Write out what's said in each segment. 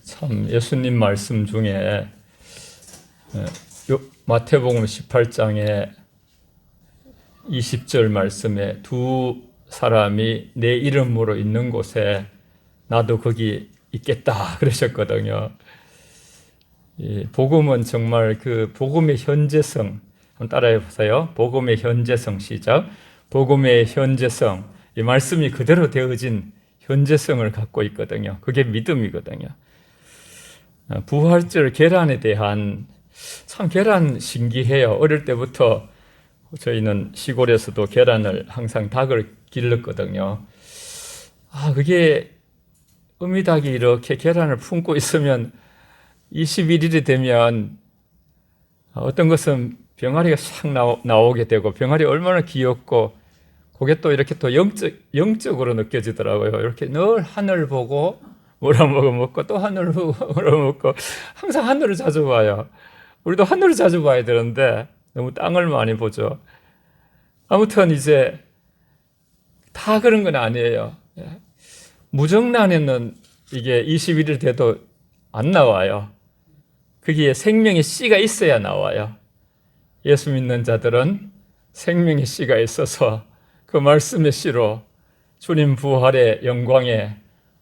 참 예수님 말씀 중에 마태복음 18장에 20절 말씀에 두 사람이 내 이름으로 있는 곳에 나도 거기 있겠다 그러셨거든요. 이 복음은 정말 그 복음의 현재성, 한번 따라해 보세요. 복음의 현재성. 시작. 복음의 현재성. 이 말씀이 그대로 되어진 현재성을 갖고 있거든요. 그게 믿음이거든요. 부활절 계란에 대한, 참 계란 신기해요. 어릴 때부터 저희는 시골에서도 계란을 항상 닭을 길렀거든요. 그게 어미닭이 이렇게 계란을 품고 있으면 21일이 되면 어떤 것은 병아리가 싹 나오게 되고, 병아리 얼마나 귀엽고 그게 또 이렇게 또 영적으로 느껴지더라고요. 이렇게 늘 하늘 보고 먹고 또 하늘 보고 먹고, 항상 하늘을 자주 봐요. 우리도 하늘을 자주 봐야 되는데 너무 땅을 많이 보죠. 아무튼 이제 다 그런 건 아니에요. 무정란에는 이게 21일 돼도 안 나와요. 거기에 생명의 씨가 있어야 나와요. 예수 믿는 자들은 생명의 씨가 있어서 그 말씀의 씨로 주님 부활의 영광에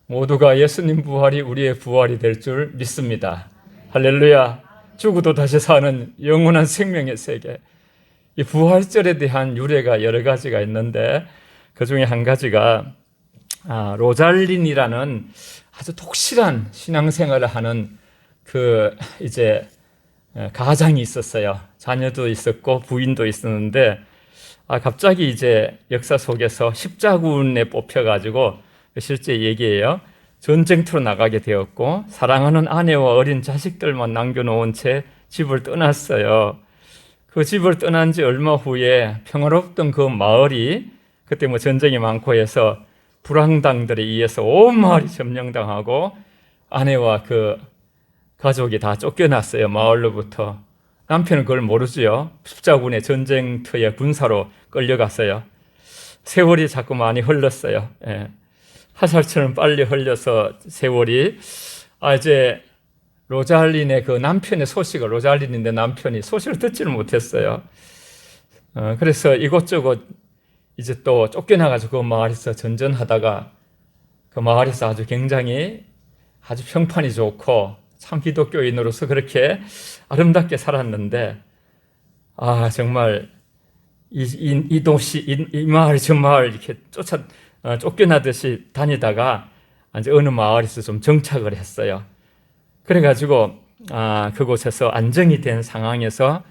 모두가 예수님 부활이 우리의 부활이 될 줄 믿습니다. 할렐루야. 죽어도 다시 사는 영원한 생명의 세계. 이 부활절에 대한 유래가 여러 가지가 있는데, 그 중에 한 가지가 로잘린이라는 아주 독실한 신앙생활을 하는 그 이제 가장이 있었어요. 자녀도 있었고 부인도 있었는데, 갑자기 이제 역사 속에서 십자군에 뽑혀가지고, 실제 얘기예요. 전쟁터로 나가게 되었고, 사랑하는 아내와 어린 자식들만 남겨놓은 채 집을 떠났어요. 그 집을 떠난 지 얼마 후에 평화롭던 그 마을이, 그때 뭐 전쟁이 많고 해서 불황당들에 의해서 온 마을이 점령당하고 아내와 그 가족이 다 쫓겨났어요. 마을로부터. 남편은 그걸 모르지요. 십자군의 전쟁터에 군사로 끌려갔어요. 세월이 자꾸 많이 흘렀어요. 화살처럼 빨리 흘려서 세월이, 이제 로잘린의 그 남편의 소식을, 로잘린인데 남편이 소식을 듣지를 못했어요. 그래서 이곳저곳 이제 또 쫓겨나가지고 그 마을에서 전전하다가, 그 마을에서 아주 굉장히 아주 평판이 좋고 참 기독교인으로서 그렇게 아름답게 살았는데, 정말 이 도시, 이 마을, 저 마을 이렇게 쫓겨나듯이 다니다가 이제 어느 마을에서 좀 정착을 했어요. 그래가지고 그곳에서 안정이 된 상황에서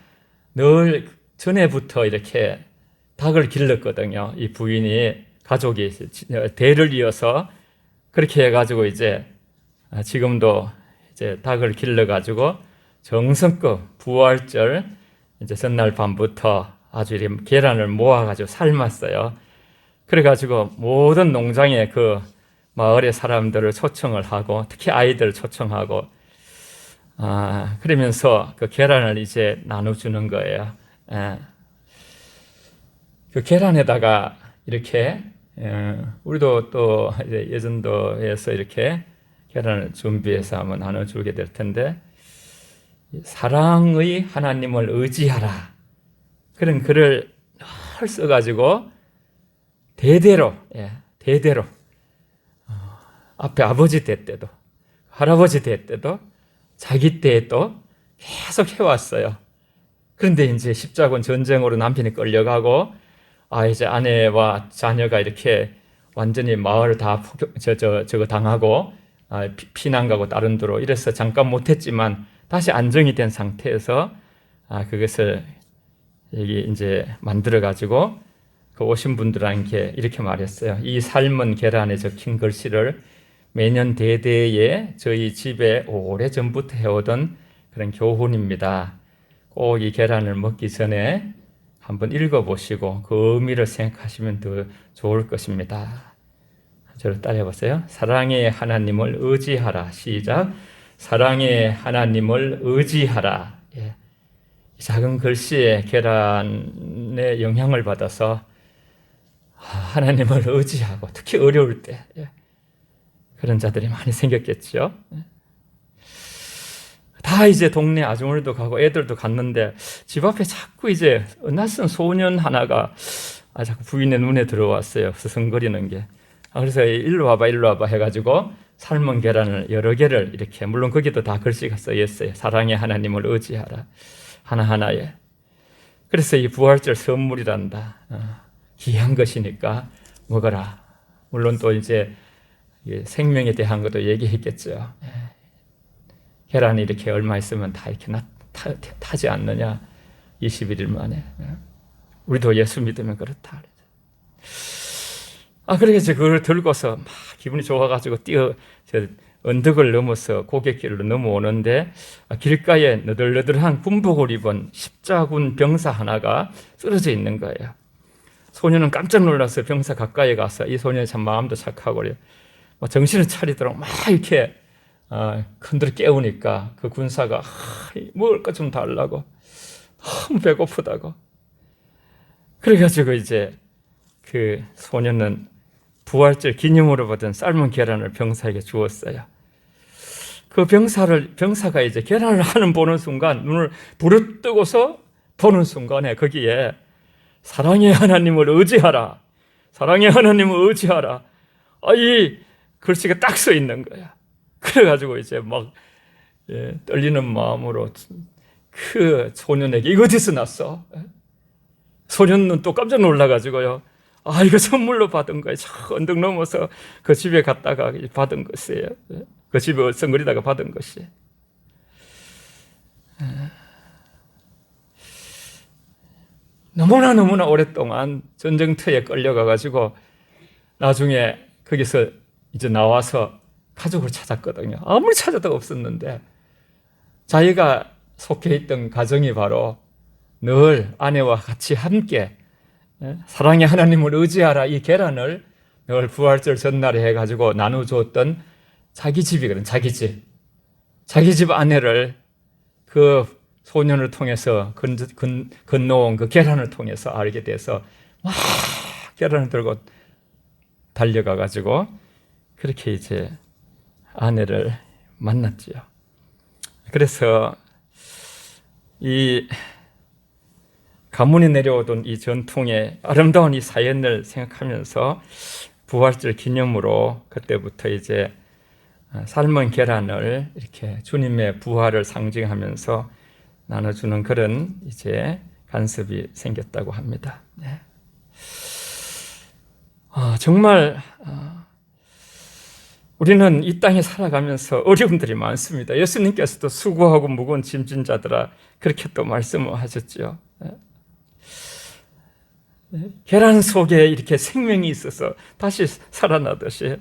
늘 전에부터 이렇게 닭을 길렀거든요. 이 부인이, 가족이 대를 이어서 그렇게 해가지고 이제 지금도 이제 닭을 길러가지고 정성껏 부활절 이제 전날 밤부터 아주 이렇게 계란을 모아가지고 삶았어요. 그래가지고 모든 농장에 그 마을의 사람들을 초청을 하고, 특히 아이들을 초청하고, 그러면서 그 계란을 이제 나눠주는 거예요. 그 계란에다가 이렇게, 우리도 또 이제 예전도에서 이렇게 계란을 준비해서 한번 나눠주게 될 텐데, 사랑의 하나님을 의지하라, 그런 글을 늘 써가지고 대대로 앞에 아버지 때 때도 할아버지 때 때도 자기 때에도 계속 해왔어요. 그런데 이제 십자군 전쟁으로 남편이 끌려가고, 이제 아내와 자녀가 이렇게 완전히 마을을 다 저거 당하고, 피난 가고 다른 데로 이래서 잠깐 못했지만 다시 안정이 된 상태에서 그것을 여기 이제 만들어 가지고 그 오신 분들한테 이렇게 말했어요. 이 삶은 계란에 적힌 글씨를 매년 대대에 저희 집에 오래전부터 해오던 그런 교훈입니다. 꼭 이 계란을 먹기 전에 한번 읽어보시고 그 의미를 생각하시면 더 좋을 것입니다. 저를 따라해보세요. 사랑의 하나님을 의지하라. 시작. 사랑의 하나님을 의지하라. 이 작은 글씨에 계란의 영향을 받아서 하나님을 의지하고, 특히 어려울 때, 그런 자들이 많이 생겼겠죠. 다 이제 동네 아주머니도 가고 애들도 갔는데 집 앞에 자꾸 이제 낯선 소년 하나가 자꾸 부인의 눈에 들어왔어요. 서성거리는 게. 그래서 일로 와봐 해가지고 삶은 계란을 여러 개를 이렇게, 물론 거기도 다 글씨가 써있어요. 사랑의 하나님을 의지하라. 하나하나에. 그래서 이 부활절 선물이란다. 귀한 것이니까 먹어라. 물론 또 이제 생명에 대한 것도 얘기했겠죠. 계란이 이렇게 얼마 있으면 다 이렇게 타지 않느냐. 21일 만에. 우리도 예수 믿으면 그렇다. 그래서 그걸 들고서 막 기분이 좋아가지고 언덕을 넘어서 고갯길로 넘어오는데 길가에 너덜너덜한 군복을 입은 십자군 병사 하나가 쓰러져 있는 거예요. 소년은 깜짝 놀라서 병사 가까이 가서, 이 소년이 참 마음도 착하고 그래요. 정신을 차리도록 막 이렇게 흔들어 깨우니까 그 군사가 먹을 것 좀 달라고, 너무 배고프다고. 그래가지고 이제 그 소년은 부활절 기념으로 받은 삶은 계란을 병사에게 주었어요. 그 병사가 이제 계란을 하는 보는 순간 눈을 부릅뜨고서 보는 순간에 거기에 사랑의 하나님을 의지하라. 사랑의 하나님을 의지하라. 이 글씨가 딱 써 있는 거야. 그래가지고 이제 막 떨리는 마음으로 그 소년에게, 이거 어디서 났어? 소년은 또 깜짝 놀라가지고요. 이거 선물로 받은 거예요. 저 언덕 넘어서 그 집에 갔다가 받은 것이에요. 그 집에 어성거리다가 받은 것이. 너무나 오랫동안 전쟁터에 끌려가가지고 나중에 거기서 이제 나와서 가족을 찾았거든요. 아무리 찾아도 없었는데 자기가 속해 있던 가정이 바로 늘 아내와 같이 함께 사랑의 하나님을 의지하라, 이 계란을 늘 부활절 전날에 해가지고 나눠줬던 자기 집이거든. 자기 집 아내를 그 소년을 통해서 건너온 그 계란을 통해서 알게 돼서 막 계란을 들고 달려가가지고 그렇게 이제 아내를 만났지요. 그래서 이 가문이 내려오던 이 전통의 아름다운 이 사연을 생각하면서 부활절 기념으로 그때부터 이제 삶은 계란을 이렇게 주님의 부활을 상징하면서 나눠주는 그런 이제 간섭이 생겼다고 합니다. 네. 정말 우리는 이 땅에 살아가면서 어려움들이 많습니다. 예수님께서도 수고하고 무거운 짐진 자들아, 그렇게 또 말씀을 하셨죠. 계란 속에 이렇게 생명이 있어서 다시 살아나듯이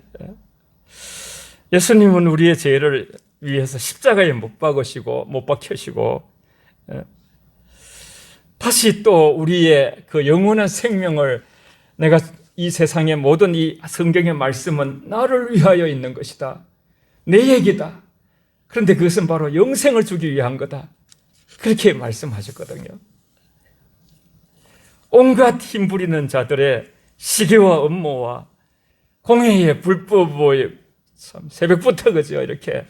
예수님은 우리의 죄를 위해서 십자가에 못 박히시고 다시 또 우리의 그 영원한 생명을, 내가 이 세상의 모든 이 성경의 말씀은 나를 위하여 있는 것이다, 내 얘기다, 그런데 그것은 바로 영생을 주기 위한 거다, 그렇게 말씀하셨거든요. 온갖 힘부리는 자들의 시기와 음모와 공회의 불법의 참 새벽부터 그죠, 이렇게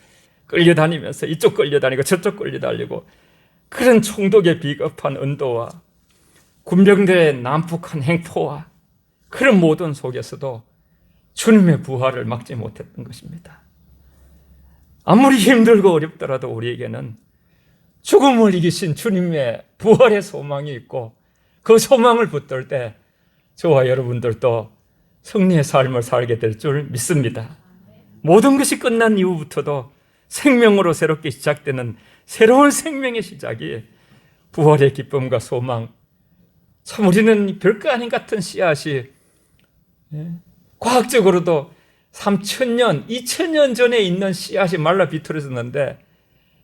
끌려다니면서 이쪽 끌려다니고 저쪽 끌려다니고 그런 총독의 비겁한 언도와 군병들의 난폭한 행포와 그런 모든 속에서도 주님의 부활을 막지 못했던 것입니다. 아무리 힘들고 어렵더라도 우리에게는 죽음을 이기신 주님의 부활의 소망이 있고, 그 소망을 붙들 때 저와 여러분들도 승리의 삶을 살게 될 줄 믿습니다. 모든 것이 끝난 이후부터도 생명으로 새롭게 시작되는 새로운 생명의 시작이 부활의 기쁨과 소망, 참 우리는 별거 아닌 같은 씨앗이 과학적으로도 3,000년, 2,000년 전에 있는 씨앗이 말라 비틀어졌는데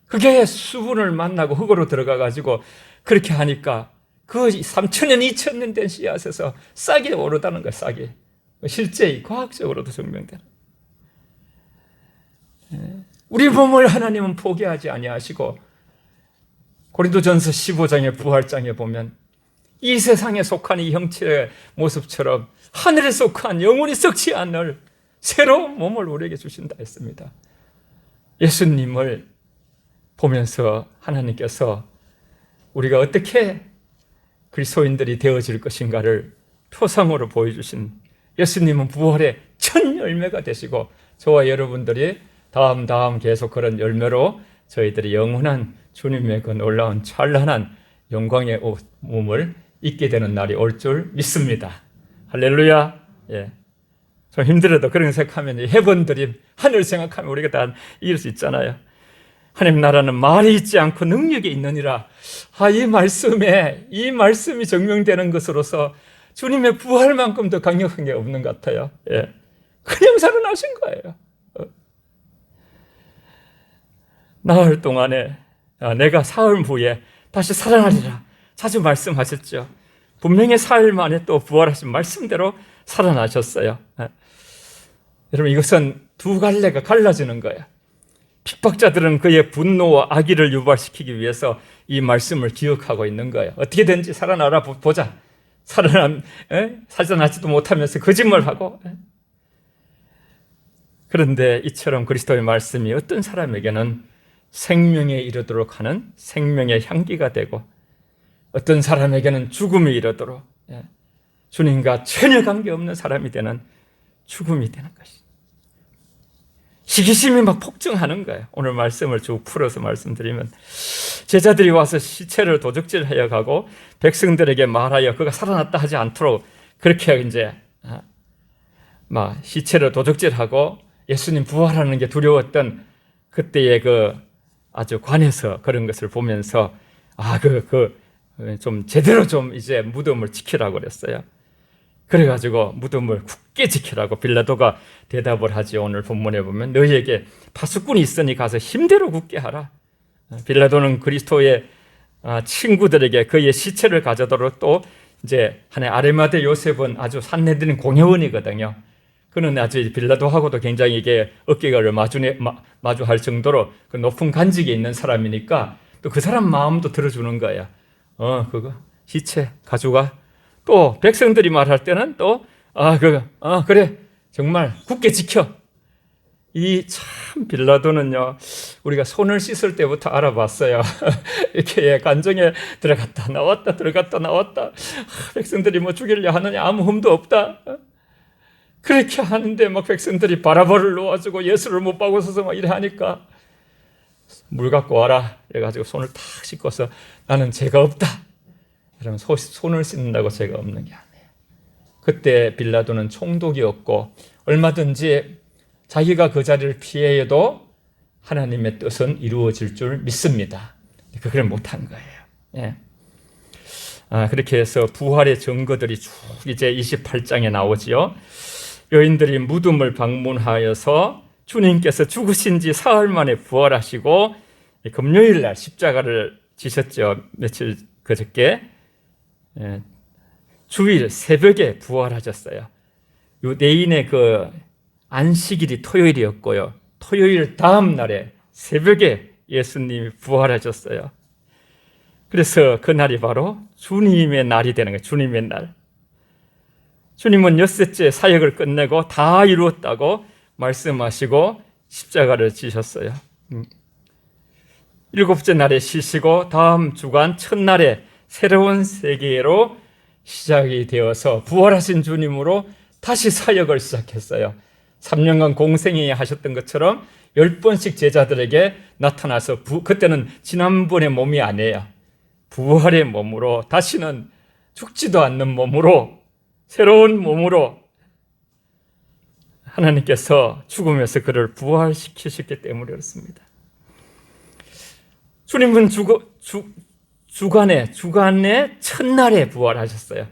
그게 수분을 만나고 흙으로 들어가가지고 그렇게 하니까 그 3,000년, 2,000년 된 씨앗에서 싹이 오르다는 거예요. 싹이. 실제 과학적으로도 증명되는. 우리 몸을 하나님은 포기하지 아니하시고 고린도전서 15장의 부활장에 보면 이 세상에 속한 이 형체의 모습처럼 하늘에 속한 영원히 썩지 않을 새로운 몸을 우리에게 주신다 했습니다. 예수님을 보면서 하나님께서 우리가 어떻게 그리스도인들이 되어질 것인가를 표상으로 보여주신 예수님은 부활의 첫 열매가 되시고 저와 여러분들이 다음 계속 그런 열매로 저희들이 영원한 주님의 그 놀라운 찬란한 영광의 몸을 입게 되는 날이 올 줄 믿습니다. 할렐루야. 예. 좀 힘들어도 그런 생각하면 해본들이 하늘 생각하면 우리가 다 이길 수 있잖아요. 하나님 나라는 말이 있지 않고 능력이 있느니라. 이 말씀이 증명되는 것으로서 주님의 부활만큼 더 강력한 게 없는 것 같아요. 예. 그냥 살아나신 거예요. 나흘 동안에 내가 사흘 후에 다시 살아나리라 자주 말씀하셨죠. 분명히 사흘 만에 또 부활하신 말씀대로 살아나셨어요. 여러분 이것은 두 갈래가 갈라지는 거예요. 핍박자들은 그의 분노와 악의를 유발시키기 위해서 이 말씀을 기억하고 있는 거예요. 어떻게든지 살아나라 보자. 살아나지도 못하면서 거짓말하고. 그런데 이처럼 그리스도의 말씀이 어떤 사람에게는 생명에 이르도록 하는 생명의 향기가 되고 어떤 사람에게는 죽음에 이르도록 주님과 전혀 관계없는 사람이 되는 죽음이 되는 것이죠. 시기심이 막 폭증하는 거예요. 오늘 말씀을 쭉 풀어서 말씀드리면 제자들이 와서 시체를 도적질하여 가고 백성들에게 말하여 그가 살아났다 하지 않도록 그렇게 이제 막 시체를 도적질하고 예수님 부활하는 게 두려웠던 그때의 그 아주 관에서 그런 것을 보면서 좀 제대로 좀 이제 무덤을 지키라고 그랬어요. 그래가지고 무덤을 굳게 지키라고 빌라도가 대답을 하지. 오늘 본문에 보면 너희에게 파수꾼이 있으니 가서 힘대로 굳게 하라. 빌라도는 그리스도의 친구들에게 그의 시체를 가져도록 또 이제 하나의 아리마대 요셉은 아주 산헤드린 공회원이거든요. 그는 아주 빌라도하고도 굉장히 이게 어깨를 마주할 정도로 그 높은 간직이 있는 사람이니까 또 그 사람 마음도 들어주는 거야. 그거 시체 가져가. 또 백성들이 말할 때는 또 그래 정말 굳게 지켜. 이 참 빌라도는요 우리가 손을 씻을 때부터 알아봤어요. 이렇게 관정에 들어갔다 나왔다 들어갔다 나왔다. 백성들이 뭐 죽이려 하느냐 아무 흠도 없다. 그렇게 하는데 막 백성들이 바라바를 놓아주고 예수를 못 박고서서 막 이래 하니까 물 갖고 와라. 그래가지고 손을 탁 씻고서 나는 죄가 없다. 그러면 손을 씻는다고 죄가 없는 게 아니에요. 그때 빌라도는 총독이었고 얼마든지 자기가 그 자리를 피해도 하나님의 뜻은 이루어질 줄 믿습니다. 그걸 못한 거예요. 예. 그렇게 해서 부활의 증거들이 쭉 이제 28장에 나오지요. 여인들이 무덤을 방문하여서 주님께서 죽으신 지 사흘 만에 부활하시고 금요일 날 십자가를 지셨죠. 며칠 그저께 주일 새벽에 부활하셨어요. 요 내인의 그 안식일이 토요일이었고요. 토요일 다음 날에 새벽에 예수님이 부활하셨어요. 그래서 그날이 바로 주님의 날이 되는 거예요. 주님의 날. 주님은 엿새째 사역을 끝내고 다 이루었다고 말씀하시고 십자가를 지셨어요. 일곱째 날에 쉬시고 다음 주간 첫날에 새로운 세계로 시작이 되어서 부활하신 주님으로 다시 사역을 시작했어요. 3년간 공생이 하셨던 것처럼 10번씩 제자들에게 나타나서 그때는 지난번의 몸이 아니에요. 부활의 몸으로 다시는 죽지도 않는 몸으로 새로운 몸으로 하나님께서 죽음에서 그를 부활시키셨기 때문에 그렇습니다. 주님은 주간의 첫날에 부활하셨어요.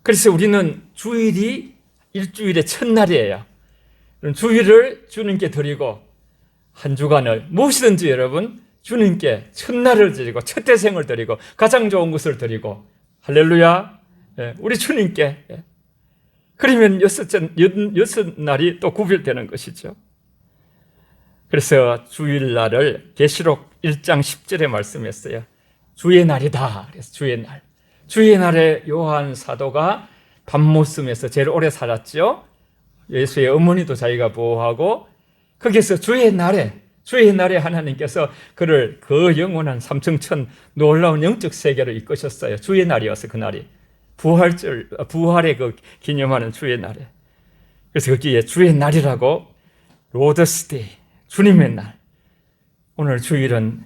그래서 우리는 주일이 일주일의 첫날이에요. 주일을 주님께 드리고 한 주간을 무엇이든지 여러분 주님께 첫날을 드리고 첫 대생을 드리고 가장 좋은 것을 드리고 할렐루야. 우리 주님께 그러면 여섯 날이 또 구별되는 것이죠. 그래서 주일날을 계시록 1장 10절에 말씀했어요. 주의 날이다. 그래서 주의 날. 주의 날에 요한 사도가 밤모섬에서 제일 오래 살았죠. 예수의 어머니도 자기가 보호하고 거기서 주의 날에 하나님께서 그를 그 영원한 삼층천 놀라운 영적 세계로 이끄셨어요. 주의 날이어서 그날이 부활의 그 기념하는 주의 날에. 그래서 거기에 주의 날이라고 로더스데이, 주님의 날. 오늘 주일은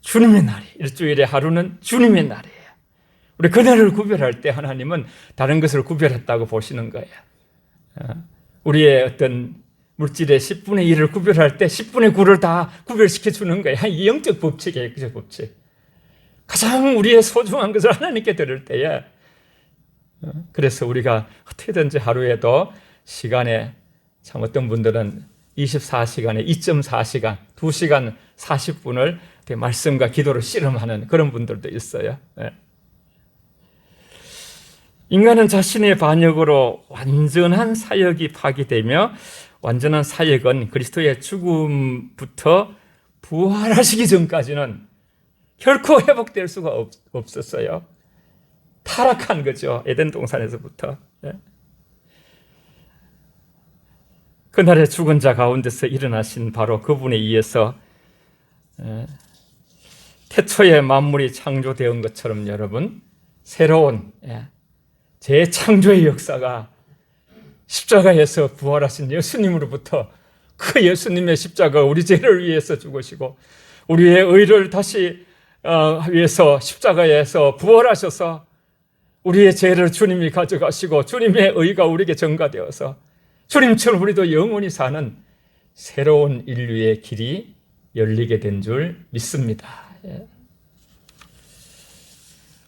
주님의 날이, 일주일의 하루는 주님의 날이에요. 우리 그날을 구별할 때 하나님은 다른 것을 구별했다고 보시는 거예요. 우리의 어떤 물질의 10분의 1을 구별할 때 10분의 9를 다 구별시켜 주는 거예요. 이 영적 법칙이에요. 그 법칙. 가장 우리의 소중한 것을 하나님께 드릴 때에, 그래서 우리가 어떻게든지 하루에도 시간에, 참 어떤 분들은 24시간에 2.4시간, 2시간 40분을 말씀과 기도로 씨름하는 그런 분들도 있어요. 인간은 자신의 반역으로 완전한 사역이 파기되며, 완전한 사역은 그리스도의 죽음부터 부활하시기 전까지는 결코 회복될 수가 없었어요. 타락한 거죠. 에덴 동산에서부터. 그날의 죽은 자 가운데서 일어나신 바로 그분에 의해서 태초에 만물이 창조되은 것처럼 여러분, 새로운 재창조의 역사가 십자가에서 부활하신 예수님으로부터, 그 예수님의 십자가 우리 죄를 위해서 죽으시고 우리의 의를 다시 위해서 십자가에서 부활하셔서 우리의 죄를 주님이 가져가시고 주님의 의가 우리에게 전가되어서 주님처럼 우리도 영원히 사는 새로운 인류의 길이 열리게 된 줄 믿습니다.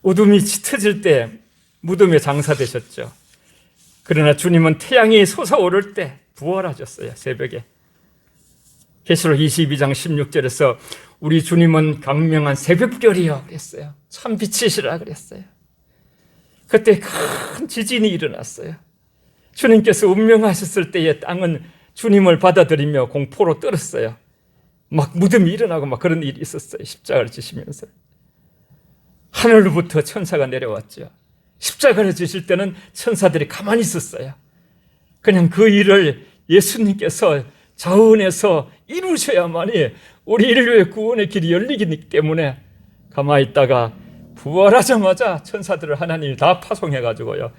어둠이 짙어질 때 무덤에 장사되셨죠. 그러나 주님은 태양이 솟아오를 때 부활하셨어요. 새벽에. 계시록 22장 16절에서 우리 주님은 강명한 새벽별이요 그랬어요. 참 빛이시라 그랬어요. 그때 큰 지진이 일어났어요. 주님께서 운명하셨을 때에 땅은 주님을 받아들이며 공포로 떨었어요. 막 무덤이 일어나고 막 그런 일이 있었어요. 십자가를 지시면서. 하늘로부터 천사가 내려왔죠. 십자가를 지실 때는 천사들이 가만히 있었어요. 그냥 그 일을 예수님께서 자원해서 이루셔야만이 우리 인류의 구원의 길이 열리기 때문에 가만히 있다가 부활하자마자 천사들을 하나님이 다 파송해가지고요.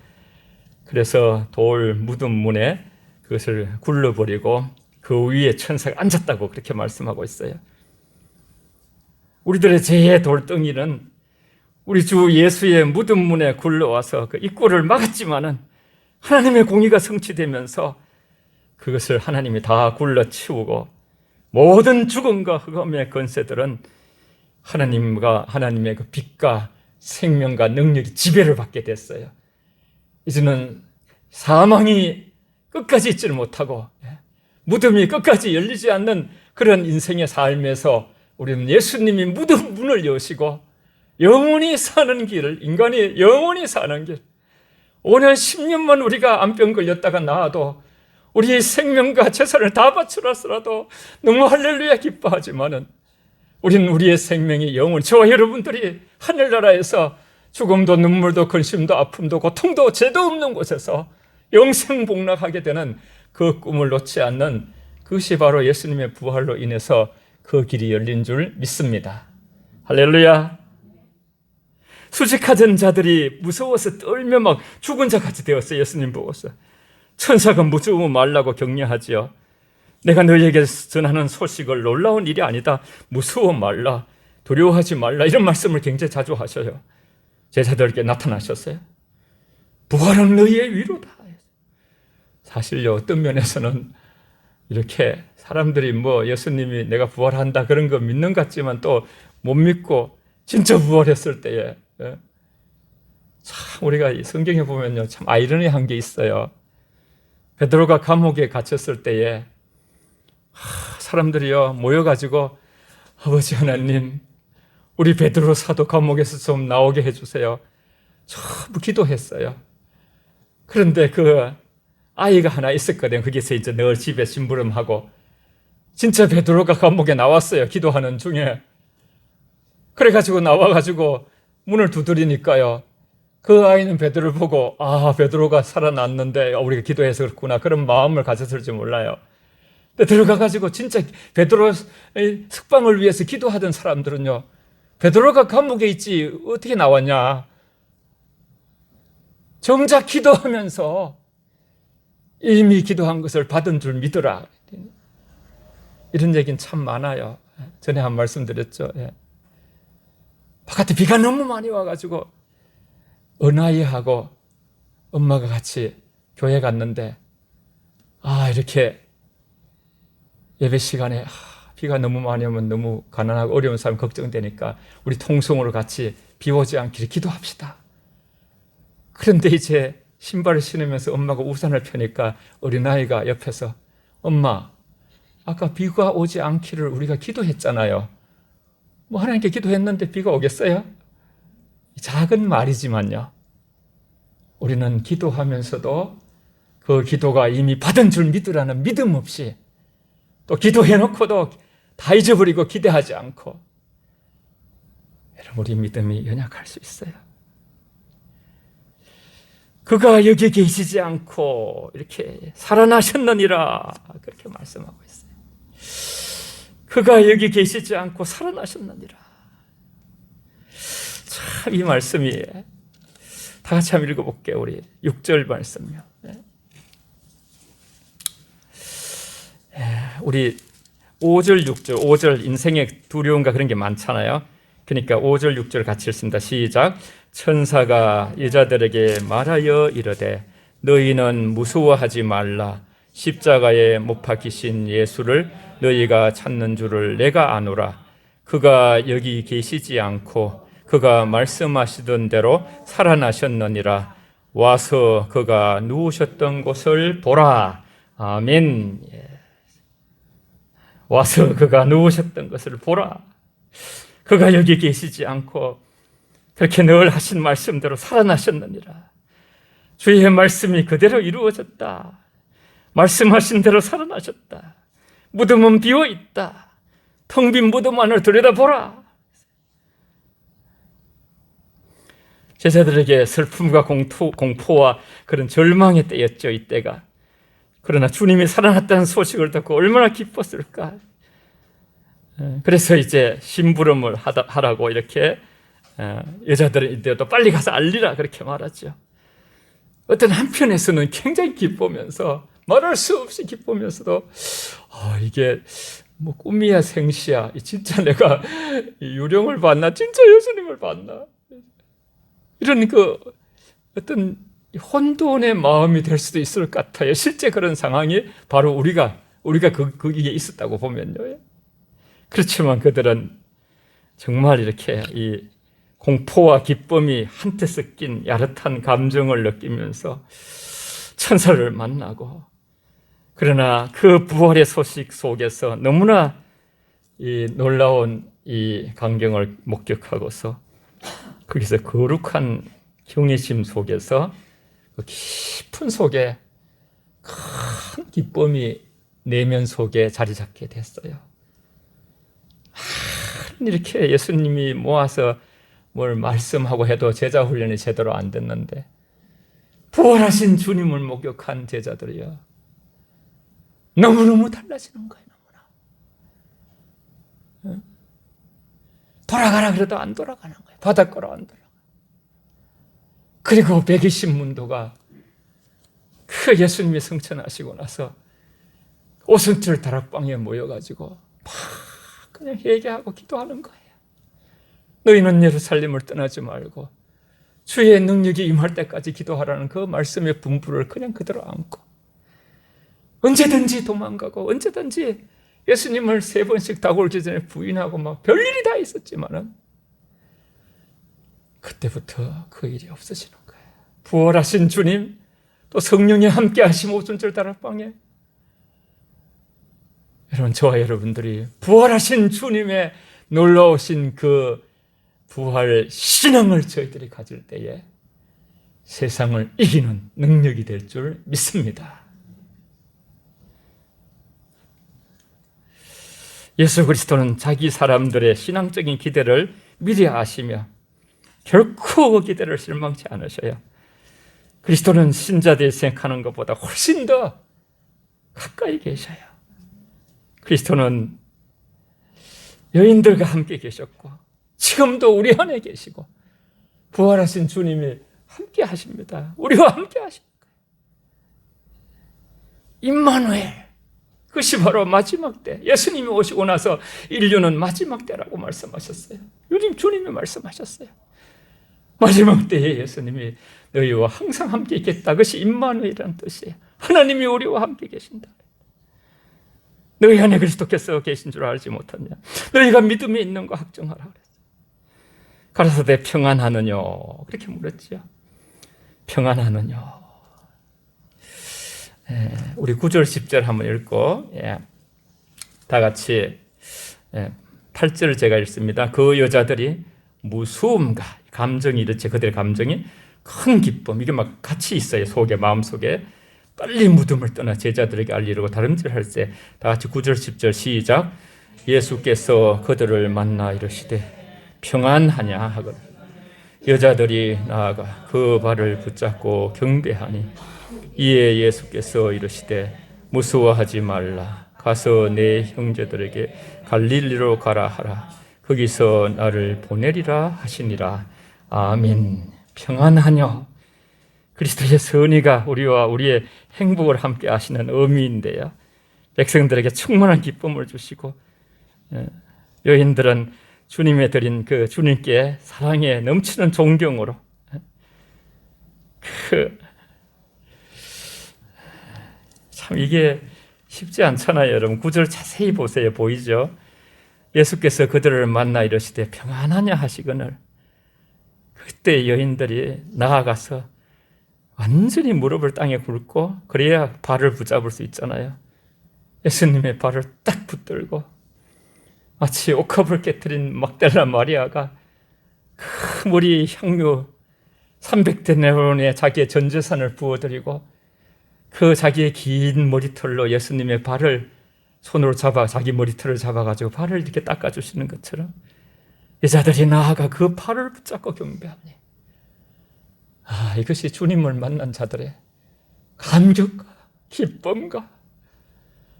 그래서 돌 무덤 문에 그것을 굴러버리고 그 위에 천사가 앉았다고 그렇게 말씀하고 있어요. 우리들의 죄의 돌덩이는 우리 주 예수의 무덤 문에 굴러와서 그 입구를 막았지만은 하나님의 공의가 성취되면서 그것을 하나님이 다 굴러치우고 모든 죽음과 흑암의 권세들은 하나님의 그 빛과 생명과 능력이 지배를 받게 됐어요. 이제는 사망이 끝까지 있지를 못하고 무덤이 끝까지 열리지 않는 그런 인생의 삶에서 우리는 예수님이 무덤 문을 여시고 영원히 사는 길을, 인간이 영원히 사는 길, 5년 10년만 우리가 암병 걸렸다가 나아도 우리의 생명과 재산을 다 바치라서라도 너무 할렐루야 기뻐하지만은 우리는 우리의 생명이 영원, 저와 여러분들이 하늘나라에서 죽음도 눈물도 근심도 아픔도 고통도 죄도 없는 곳에서 영생복락하게 되는 그 꿈을 놓지 않는 그것이 바로 예수님의 부활로 인해서 그 길이 열린 줄 믿습니다. 할렐루야. 수직하던 자들이 무서워서 떨며 막 죽은 자같이 되었어요. 예수님 보고서. 천사가 무서우면 말라고 격려하지요. 내가 너희에게 전하는 소식을 놀라운 일이 아니다. 무서워 말라. 두려워하지 말라. 이런 말씀을 굉장히 자주 하셔요. 제자들에게 나타나셨어요. 부활은 너희의 위로다. 사실요, 어떤 면에서는 이렇게 사람들이 예수님이 내가 부활한다 그런 거 믿는 것 같지만 또 못 믿고 진짜 부활했을 때에 참 우리가 성경에 보면요, 참 아이러니한 게 있어요. 베드로가 감옥에 갇혔을 때에 사람들이요 모여가지고 아버지 하나님, 우리 베드로 사도 감옥에서 좀 나오게 해주세요. 전부 기도했어요. 그런데 그 아이가 하나 있었거든요. 거기서 이제 늘 집에 심부름하고 진짜 베드로가 감옥에 나왔어요. 기도하는 중에. 그래가지고 나와가지고 문을 두드리니까요, 그 아이는 베드로를 보고 베드로가 살아났는데 우리가 기도해서 그렇구나 그런 마음을 가졌을지 몰라요. 근데 들어가가지고 진짜 베드로의 석방을 위해서 기도하던 사람들은요, 베드로가 감옥에 있지 어떻게 나왔냐, 정작 기도하면서 이미 기도한 것을 받은 줄 믿으라, 이런 얘기는 참 많아요. 전에 한 말씀 드렸죠. 바깥에 비가 너무 많이 와가지고 은하이하고 엄마가 같이 교회 갔는데 이렇게 예배 시간에 비가 너무 많이 오면 너무 가난하고 어려운 사람 걱정되니까 우리 통성으로 같이 비 오지 않기를 기도합시다. 그런데 이제 신발을 신으면서 엄마가 우산을 펴니까 어린아이가 옆에서 엄마, 아까 비가 오지 않기를 우리가 기도했잖아요. 뭐 하나님께 기도했는데 비가 오겠어요? 작은 말이지만요, 우리는 기도하면서도 그 기도가 이미 받은 줄 믿으라는 믿음 없이, 또 기도해놓고도 다 잊어버리고 기대하지 않고, 여러분, 우리 믿음이 연약할 수 있어요. 그가 여기 계시지 않고 이렇게 살아나셨느니라, 그렇게 말씀하고 있어요. 그가 여기 계시지 않고 살아나셨느니라. 참, 이 말씀이, 다 같이 한번 읽어볼게요. 우리 6절 말씀요. 우리 5절, 6절, 5절 인생의 두려움과 그런 게 많잖아요. 그러니까 5절, 6절 같이 읽습니다. 시작. 천사가 여자들에게 말하여 이르되 너희는 무서워하지 말라. 십자가에 못 박히신 예수를 너희가 찾는 줄을 내가 아노라. 그가 여기 계시지 않고 그가 말씀하시던 대로 살아나셨느니라. 와서 그가 누우셨던 곳을 보라. 아멘. 와서 그가 누우셨던 것을 보라. 그가 여기 계시지 않고 그렇게 늘 하신 말씀대로 살아나셨느니라. 주의 말씀이 그대로 이루어졌다. 말씀하신 대로 살아나셨다. 무덤은 비어 있다. 텅 빈 무덤 안을 들여다보라. 제자들에게 슬픔과 공포와 그런 절망의 때였죠, 이때가. 그러나 주님이 살아났다는 소식을 듣고 얼마나 기뻤을까. 그래서 이제 심부름을 하라고 이렇게 여자들은 이때도 빨리 가서 알리라 그렇게 말하죠. 어떤 한편에서는 굉장히 기쁘면서 말할 수 없이 기쁘면서도 이게 뭐 꿈이야 생시야, 진짜 내가 유령을 봤나, 진짜 예수님을 봤나, 이런 그 어떤 혼돈의 마음이 될 수도 있을 것 같아요. 실제 그런 상황이 바로 우리가 거기에 있었다고 보면요. 그렇지만 그들은 정말 이렇게 이 공포와 기쁨이 한테 섞인 야릇한 감정을 느끼면서 천사를 만나고, 그러나 그 부활의 소식 속에서 너무나 이 놀라운 이 광경을 목격하고서 거기서 거룩한 경외심 속에서 그 깊은 속에 큰 기쁨이 내면 속에 자리 잡게 됐어요. 이렇게 예수님이 모아서 뭘 말씀하고 해도 제자 훈련이 제대로 안 됐는데 부활하신 주님을 목격한 제자들이요, 너무너무 달라지는 거예요. 너무나. 돌아가라 그래도 안 돌아가는 거예요. 바닷가로 안 돌아가. 그리고 120문도가 그 예수님이 승천하시고 나서 오순절 다락방에 모여가지고 막 그냥 얘기하고 기도하는 거예요. 너희는 예루살렘을 떠나지 말고 주의 능력이 임할 때까지 기도하라는 그 말씀의 분부를 그냥 그대로 안고 언제든지 도망가고 언제든지 예수님을 3번씩 다골지 전에 부인하고 막 별일이 다 있었지만은 그때부터 그 일이 없어지는 거예요. 부활하신 주님, 또 성령이 함께 하심 오순절 다락방에, 여러분, 저와 여러분들이 부활하신 주님의 놀라우신 그 부활 신앙을 저희들이 가질 때에 세상을 이기는 능력이 될 줄 믿습니다. 예수 그리스도는 자기 사람들의 신앙적인 기대를 미리 아시며 결코 그 기대를 실망치 않으셔요. 그리스도는 신자들이 생각하는 것보다 훨씬 더 가까이 계셔요. 그리스도는 여인들과 함께 계셨고 지금도 우리 안에 계시고 부활하신 주님이 함께 하십니다. 우리와 함께 하십니다. 임마누엘, 그것이 바로 마지막 때, 예수님이 오시고 나서 인류는 마지막 때라고 말씀하셨어요. 요즘 주님이 말씀하셨어요. 마지막 때에 예수님이 너희와 항상 함께 있겠다. 그것이 임마누엘이라는 뜻이에요. 하나님이 우리와 함께 계신다. 너희 안에 그리스도께서 계신 줄 알지 못하냐? 너희가 믿음에 있는 거 확정하라 그랬어요. 가라사대 평안하느뇨? 그렇게 물었지요. 평안하느뇨? 우리 9절 10절 한번 읽고 다 같이 8절을 제가 읽습니다. 그 여자들이 무수음과 감정이 이렇지 그들의 감정이 큰 기쁨 이게 막 같이 있어요. 속에 마음속에 빨리 무덤을 떠나 제자들에게 알리려고 다름질할 때 다 같이 9절 10절 시작. 예수께서 그들을 만나 이르시되 평안하냐 하거든 여자들이 나아가 그 발을 붙잡고 경배하니 이에 예수께서 이르시되 무서워하지 말라 가서 내 형제들에게 갈릴리로 가라 하라 거기서 나를 보내리라 하시니라. 아멘. 평안하뇨. 그리스도의 선의가 우리와 우리의 행복을 함께 하시는 의미인데요. 백성들에게 충만한 기쁨을 주시고 여인들은 주님의 드린 그 주님께 사랑에 넘치는 존경으로 참 이게 쉽지 않잖아요. 여러분 9절 자세히 보세요. 보이죠? 예수께서 그들을 만나 이르시되 평안하냐 하시거늘 그때 여인들이 나아가서 완전히 무릎을 땅에 꿇고 그래야 발을 붙잡을 수 있잖아요. 예수님의 발을 딱 붙들고 마치 옥합을 깨뜨린 막달라 마리아가 그 머리 향유 300데나리온의 자기의 전 재산을 부어드리고 그 자기의 긴 머리털로 예수님의 발을 손으로 잡아 자기 머리털을 잡아가지고 발을 이렇게 닦아주시는 것처럼 여자들이 나아가 그 발을 붙잡고 경배하니 이것이 주님을 만난 자들의 감격과 기쁨과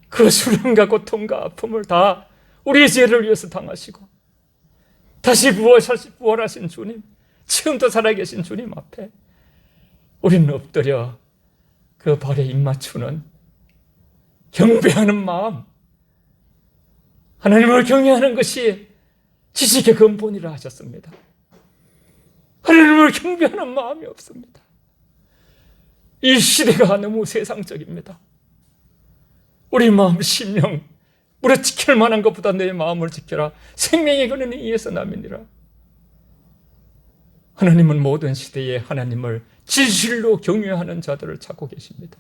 그 수련과 고통과 아픔을 다 우리의 죄를 위해서 당하시고 다시 부활하신 주님, 지금도 살아계신 주님 앞에 우리는 엎드려 그 발에 입맞추는 경배하는 마음, 하나님을 경외하는 것이 지식의 근본이라 하셨습니다. 하나님을 경배하는 마음이 없습니다. 이 시대가 너무 세상적입니다. 우리 마음 심령 물에 지킬 만한 것보다 내 마음을 지켜라. 생명의 근원이 이에서 남이니라. 하나님은 모든 시대에 하나님을 진실로 경외하는 자들을 찾고 계십니다.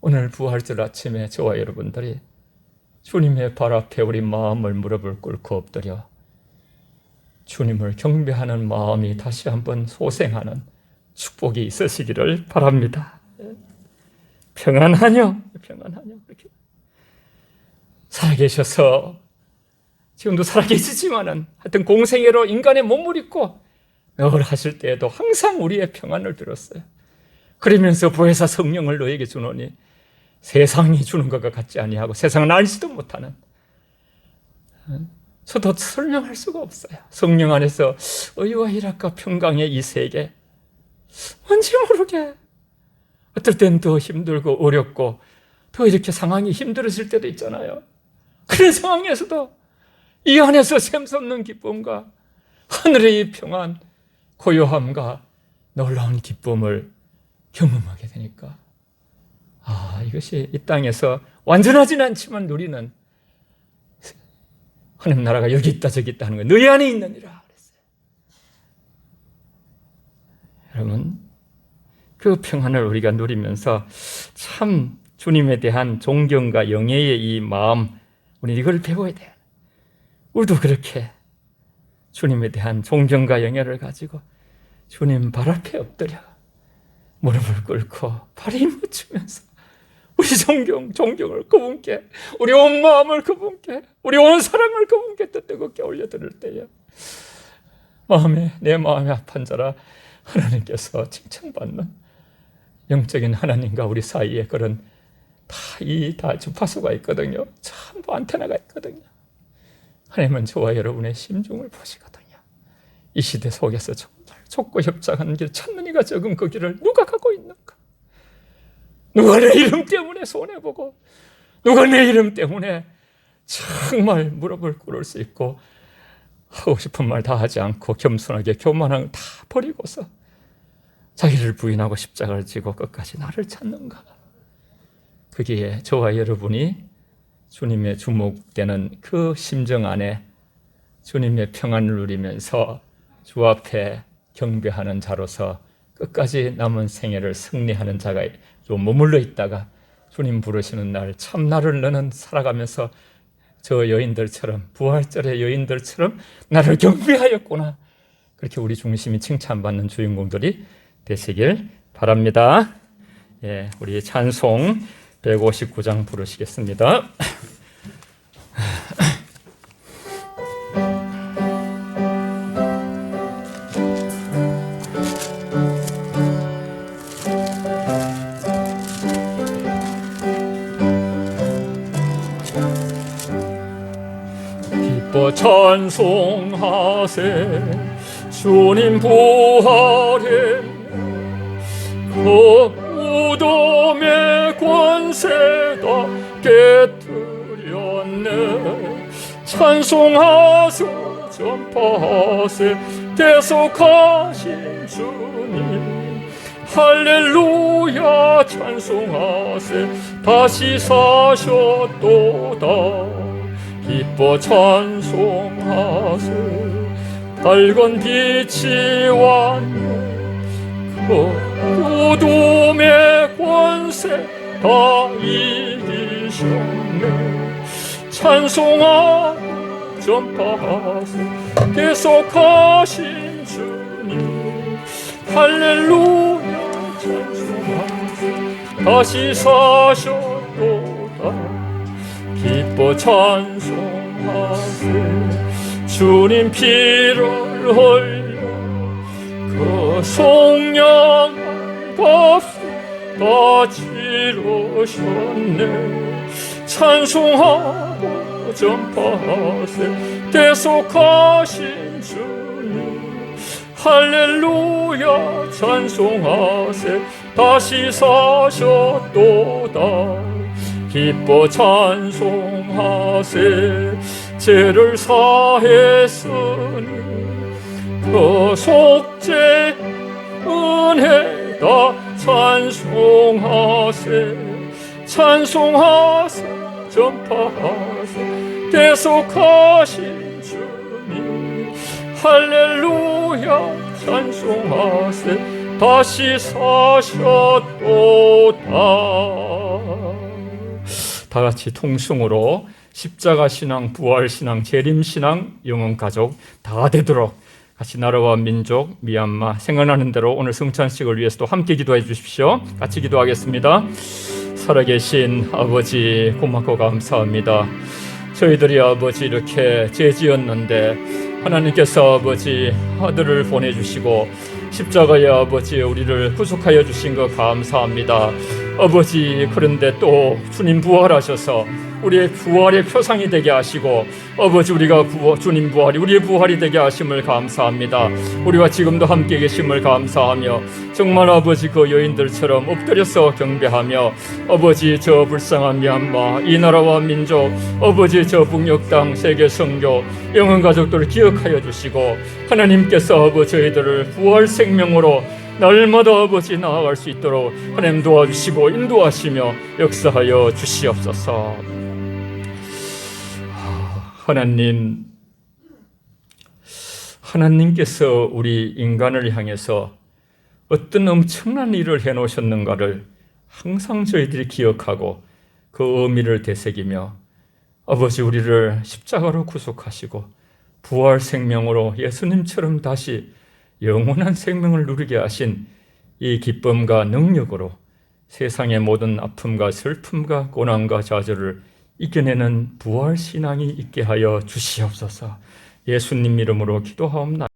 오늘 부활절 아침에 저와 여러분들이 주님의 발 앞에 우리 마음을 무릎을 꿇고 엎드려 주님을 경배하는 마음이 다시 한번 소생하는 축복이 있으시기를 바랍니다. 평안하뇨? 평안하뇨? 그렇게 살아계셔서 지금도 살아계시지만은 하여튼 공생애로 인간의 몸을 입고 늘 하실 때에도 항상 우리의 평안을 빌었어요. 그러면서 보혜사 성령을 너에게 주노니 세상이 주는 것과 같지 아니하고 세상은 알지도 못하는 저도 설명할 수가 없어요. 성령 안에서 의와 희락과 평강의 이 세계 뭔지 모르게 어떨 땐 더 힘들고 어렵고 더 이렇게 상황이 힘들어질 때도 있잖아요. 그런 상황에서도 이 안에서 샘솟는 기쁨과 하늘의 평안, 고요함과 놀라운 기쁨을 경험하게 되니까 이것이 이 땅에서 완전하지는 않지만 누리는 하나님 나라가 여기 있다 저기 있다 하는 거예요. 너희 안에 있느니라 그랬어요. 여러분 그 평안을 우리가 누리면서 참 주님에 대한 존경과 영예의 이 마음 우리 이걸 배워야 돼요. 우리도 그렇게 주님에 대한 존경과 영예를 가지고 주님 발 앞에 엎드려 무릎을 꿇고 발에 묻히면서 우리 존경을 그분께 우리 온 마음을 그분께 우리 온 사랑을 그분께 뜨겁게 올려드릴 때에 내 마음에 아픈 자라 하나님께서 칭찬받는 영적인 하나님과 우리 사이에 그런 다 주파수가 있거든요. 전부 안테나가 있거든요. 하나님은 저와 여러분의 심중을 보시거든요. 이 시대 속에서 정말 좁고 협착한 길 찾는 이가 적은 그 길을 누가 가고 있는가? 누가 내 이름 때문에 손해보고, 누가 내 이름 때문에 정말 무릎을 꿇을 수 있고 하고 싶은 말 다 하지 않고 겸손하게 교만한 다 버리고서 자기를 부인하고 십자가를 지고 끝까지 나를 찾는가? 그게 저와 여러분이 주님의 주목되는 그 심정 안에 주님의 평안을 누리면서 주 앞에 경배하는 자로서 끝까지 남은 생애를 승리하는 자가 좀 머물러 있다가 주님 부르시는 날 참나를 너는 살아가면서 저 여인들처럼, 부활절의 여인들처럼 나를 경배하였구나, 그렇게 우리 중심이 칭찬받는 주인공들이 되시길 바랍니다. 예, 우리 찬송 159장 부르시겠습니다. 기뻐 찬송하세 주님 부활에 그 무덤의 권세다 깨뜨렸네. 찬송하세 전파하세 대속하신 주님, 할렐루야 찬송하세 다시 사셨도다. 기뻐 찬송하세 밝은 빛이 왔네. 그 어둠의 권세 다 이기셨네. 찬송하고 전파하세 계속하신 주님, 할렐루야 찬송하세 다시 사셨도다. 기뻐 찬송하세 주님 피를 흘려 그 속량한 값을 다 치르셨네. 찬송하고 전파하세 대속하신 주님, 할렐루야 찬송하세 다시 사셨도다. 기뻐 찬송하세 죄를 사했으니 그 속죄 은혜다. 찬송하세 찬송하세 전파하세 대속하신 주님, 할렐루야 찬송하세 다시 사셨도다. 다 같이 통성으로 십자가 신앙, 부활 신앙, 재림 신앙, 영혼 가족 다 되도록 같이 나라와 민족, 미얀마 생각나는 대로 오늘 성찬식을 위해서도 함께 기도해 주십시오. 같이 기도하겠습니다. 살아계신 아버지 고맙고 감사합니다. 저희들이 아버지 이렇게 죄 지었는데 하나님께서 아버지 아들을 보내주시고 십자가의 아버지 우리를 구속하여 주신 것 감사합니다. 아버지 그런데 또 주님 부활하셔서 우리의 부활의 표상이 되게 하시고 아버지 우리가 주님 부활이 우리의 부활이 되게 하심을 감사합니다. 우리와 지금도 함께 계심을 감사하며 정말 아버지 그 여인들처럼 엎드려서 경배하며 아버지 저 불쌍한 미얀마 이 나라와 민족 아버지 저 북녘 땅 세계 선교 영혼 가족들을 기억하여 주시고 하나님께서 아버지 저희들을 부활 생명으로 날마다 아버지 나아갈 수 있도록 하나님 도와주시고 인도하시며 역사하여 주시옵소서. 하나님께서 우리 인간을 향해서 어떤 엄청난 일을 해놓으셨는가를 항상 저희들이 기억하고 그 의미를 되새기며 아버지 우리를 십자가로 구속하시고 부활 생명으로 예수님처럼 다시 영원한 생명을 누리게 하신 이 기쁨과 능력으로 세상의 모든 아픔과 슬픔과 고난과 좌절을 이겨내는 부활 신앙이 있게 하여 주시옵소서. 예수님 이름으로 기도하옵나이다.